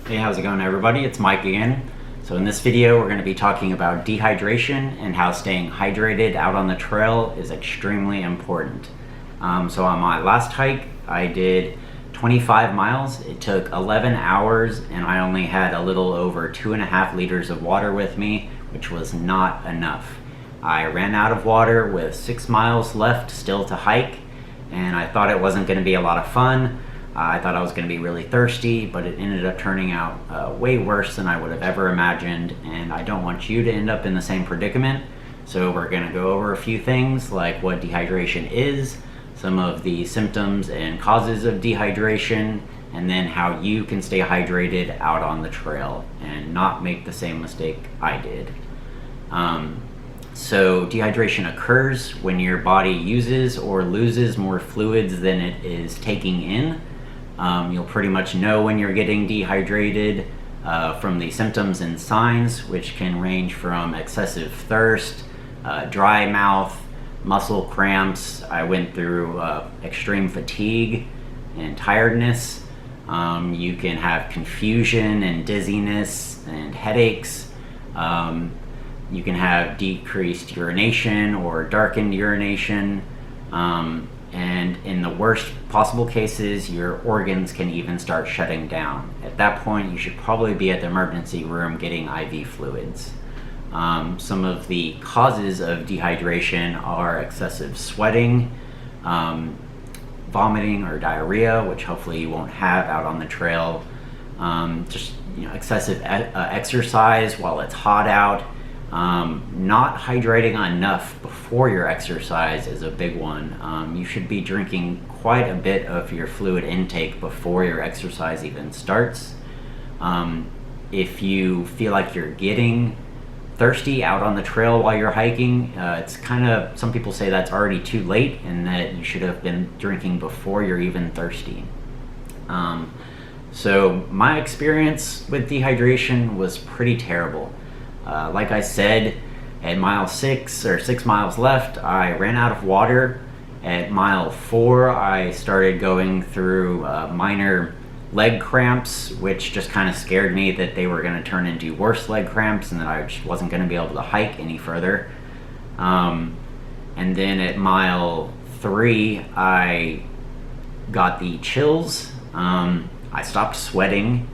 Hey, how's it going, everybody? It's Mike again. So in this video, we're going to be talking about dehydration and how staying hydrated out on the trail is extremely important. So on my last hike, I did 25 miles. It took 11 hours and I only had a little over 2.5 liters of water with me, which was not enough. I ran out of water with 6 miles left still to hike, and I thought it wasn't going to be a lot of fun. I thought I was going to be really thirsty, but it ended up turning out way worse than I would have ever imagined, and I don't want you to end up in the same predicament. So we're going to go over a few things like what dehydration is, some of the symptoms and causes of dehydration, and then how you can stay hydrated out on the trail and not make the same mistake I did. So dehydration occurs when your body uses or loses more fluids than it is taking in. You'll pretty much know when you're getting dehydrated from the symptoms and signs, which can range from excessive thirst, dry mouth, muscle cramps. I went through extreme fatigue and tiredness. You can have confusion and dizziness and headaches. You can have decreased urination or darkened urination. And in the worst possible cases, your organs can even start shutting down. At that point, you should probably be at the emergency room getting IV fluids. Some of the causes of dehydration are excessive sweating, vomiting or diarrhea, which hopefully you won't have out on the trail, excessive exercise while it's hot out. Not hydrating enough before your exercise is a big one. You should be drinking quite a bit of your fluid intake before your exercise even starts. If you feel like you're getting thirsty out on the trail while you're hiking, it's kind of, some people say that's already too late and that you should have been drinking before you're even thirsty. So my experience with dehydration was pretty terrible. Like I said, at mile 6 or 6 miles left, I ran out of water. At mile 4, I started going through minor leg cramps, which just kind of scared me that they were going to turn into worse leg cramps and that I just wasn't going to be able to hike any further. And then at mile 3, I got the chills. I stopped sweating.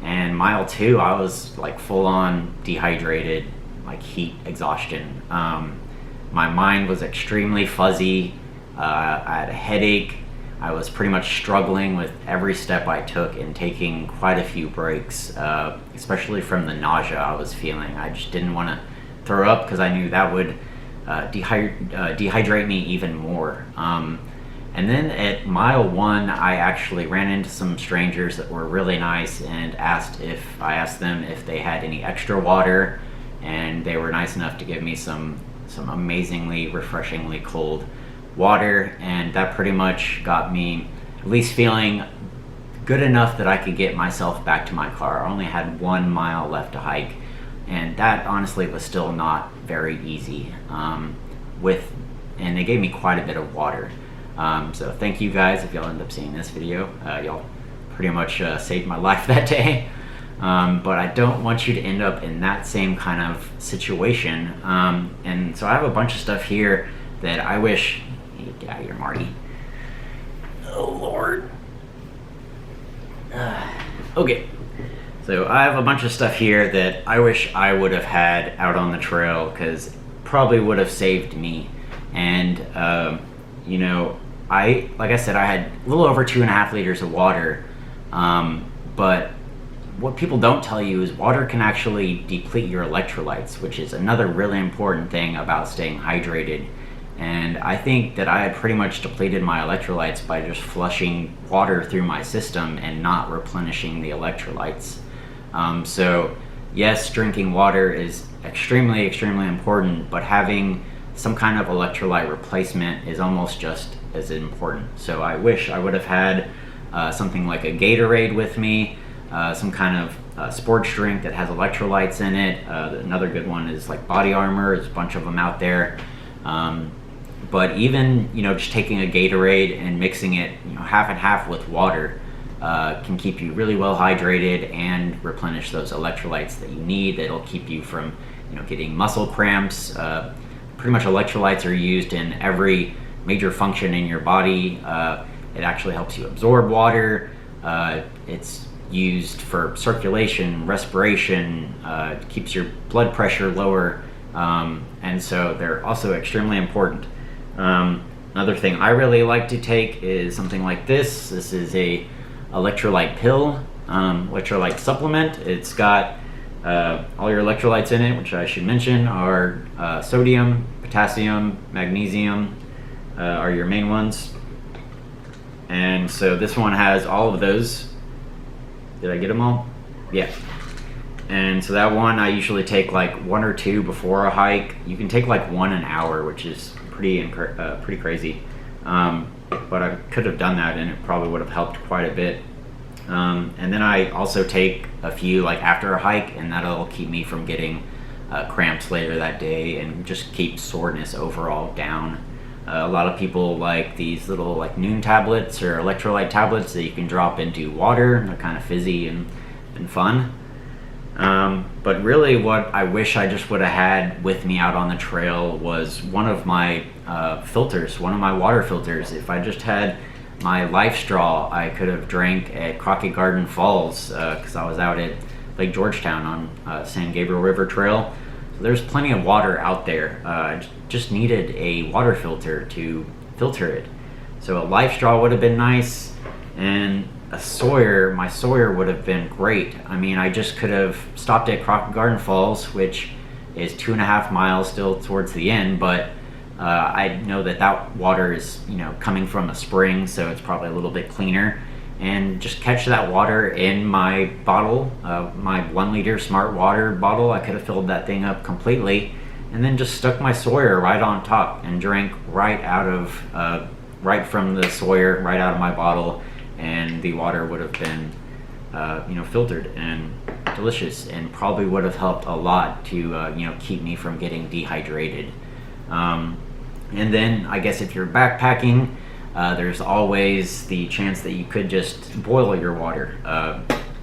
And mile 2, I was like full on dehydrated, like heat exhaustion. My mind was extremely fuzzy. I had a headache. I was pretty much struggling with every step I took and taking quite a few breaks, especially from the nausea I was feeling. I just didn't want to throw up because I knew that would dehydrate me even more. And then at mile 1, I actually ran into some strangers that were really nice and I asked them if they had any extra water, and they were nice enough to give me some amazingly, refreshingly cold water, and that pretty much got me at least feeling good enough that I could get myself back to my car. I only had 1 mile left to hike, and that honestly was still not very easy. And they gave me quite a bit of water. So thank you guys if y'all end up seeing this video. Y'all pretty much saved my life that day. But I don't want you to end up in that same kind of situation. And so I have a bunch of stuff here that I wish... Hey, get out of here, Marty. Oh, Lord. Okay. So I have a bunch of stuff here that I wish I would have had out on the trail, because probably would have saved me. And, like I said, I had a little over 2.5 liters of water, but what people don't tell you is water can actually deplete your electrolytes, which is another really important thing about staying hydrated. And I think that I had pretty much depleted my electrolytes by just flushing water through my system and not replenishing the electrolytes. So yes, drinking water is extremely, extremely important, but having some kind of electrolyte replacement is almost just as important. So I wish I would have had something like a Gatorade with me, some kind of sports drink that has electrolytes in it. Another good one is like Body Armor. There's a bunch of them out there. But even, just taking a Gatorade and mixing it, half and half with water, can keep you really well hydrated and replenish those electrolytes that you need. That'll keep you from, getting muscle cramps. Pretty much electrolytes are used in every major function in your body. It actually helps you absorb water. It's used for circulation, respiration, keeps your blood pressure lower, and so they're also extremely important. Another thing I really like to take is something like this. This is a electrolyte pill, electrolyte supplement. It's got all your electrolytes in it, which I should mention are sodium, potassium, magnesium are your main ones. And so this one has all of those. Did I get them all? Yeah. And so that one I usually take like 1 or 2 before a hike. You can take like 1 an hour, which is pretty crazy. But I could have done that and it probably would have helped quite a bit. And then I also take a few like after a hike, and that'll keep me from getting cramps later that day and just keep soreness overall down. A lot of people like these little like noon tablets or electrolyte tablets that you can drop into water. They're kind of fizzy and fun. But really what I wish I just would have had with me out on the trail was one of my filters, one of my water filters. If I just had my life straw I could have drank at Crockett Garden Falls, because I was out at Lake Georgetown on San Gabriel River Trail. So there's plenty of water out there. I just needed a water filter to filter it. So a life straw would have been nice, and my Sawyer would have been great. I mean, I just could have stopped at Crockett Garden Falls, which is 2.5 miles still towards the end, but I know that water is, coming from a spring, so it's probably a little bit cleaner. And just catch that water in my bottle, my 1 liter Smart Water bottle. I could have filled that thing up completely, and then just stuck my Sawyer right on top and drank right from the Sawyer, right out of my bottle, and the water would have been, filtered and delicious, and probably would have helped a lot to, keep me from getting dehydrated. And then I guess if you're backpacking, there's always the chance that you could just boil your water.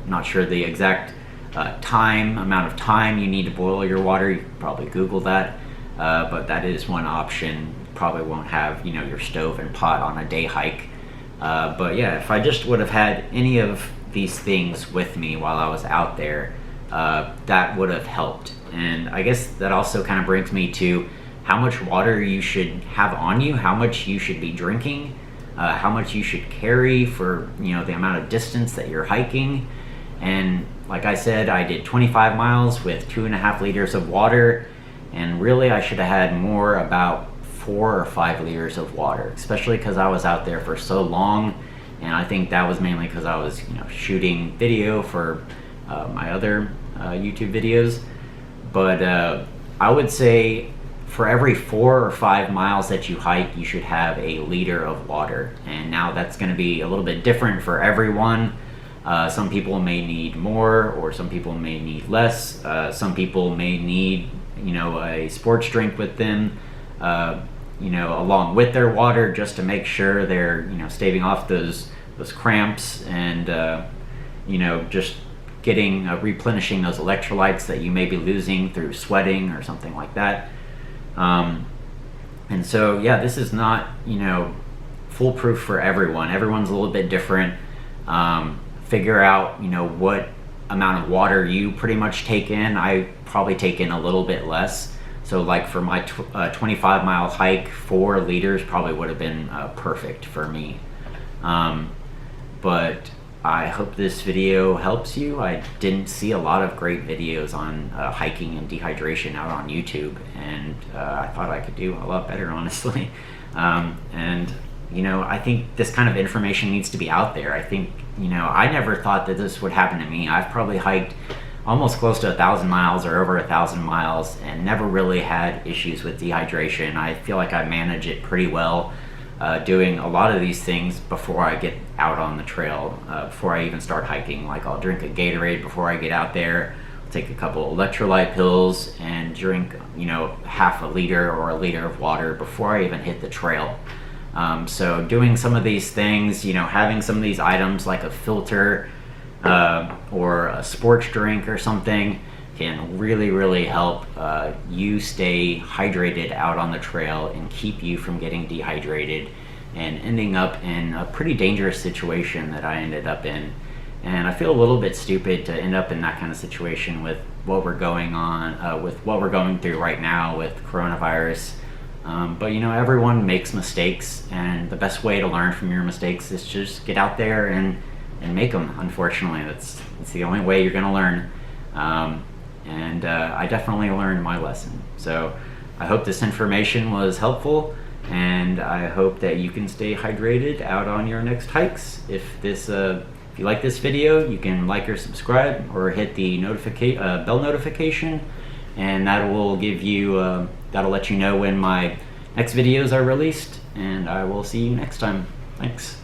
Not sure the exact amount of time you need to boil your water. You could probably Google that, but that is one option. Probably won't have your stove and pot on a day hike. But yeah, if I just would have had any of these things with me while I was out there, that would have helped. And I guess that also kind of brings me to how much water you should have on you, how much you should be drinking, how much you should carry for the amount of distance that you're hiking. And like I said, I did 25 miles with 2.5 liters of water, and really I should have had more, about 4 or 5 liters of water, especially because I was out there for so long. And I think that was mainly because I was shooting video for my other YouTube videos. But I would say for every 4 or 5 miles that you hike, you should have a liter of water. And now that's going to be a little bit different for everyone. Some people may need more, or some people may need less. Some people may need, a sports drink with them, along with their water, just to make sure they're, staving off those cramps and, just getting, replenishing those electrolytes that you may be losing through sweating or something like that. And so, yeah, this is not, foolproof for everyone. Everyone's a little bit different. Figure out, what amount of water you pretty much take in. I probably take in a little bit less. So like for my 25 mile hike, 4 liters probably would have been perfect for me. But I hope this video helps you. I didn't see a lot of great videos on hiking and dehydration out on YouTube, and I thought I could do a lot better, honestly. And I think this kind of information needs to be out there. I think, I never thought that this would happen to me. I've probably hiked almost close to 1,000 miles or over 1,000 miles and never really had issues with dehydration. I feel like I manage it pretty well, doing a lot of these things before I get out on the trail, before I even start hiking. Like I'll drink a Gatorade before I get out there, I'll take a couple electrolyte pills, and drink, half a liter or a liter of water before I even hit the trail. So doing some of these things, having some of these items like a filter or a sports drink or something can really help you stay hydrated out on the trail and keep you from getting dehydrated and ending up in a pretty dangerous situation that I ended up in. And I feel a little bit stupid to end up in that kind of situation with what we're going through right now with coronavirus. But everyone makes mistakes, and the best way to learn from your mistakes is just get out there and make them. Unfortunately, that's the only way you're going to learn. And I definitely learned my lesson. So I hope this information was helpful, and I hope that you can stay hydrated out on your next hikes. If you like this video, you can like or subscribe or hit the bell notification, and that'll let you know when my next videos are released. And I will see you next time. Thanks.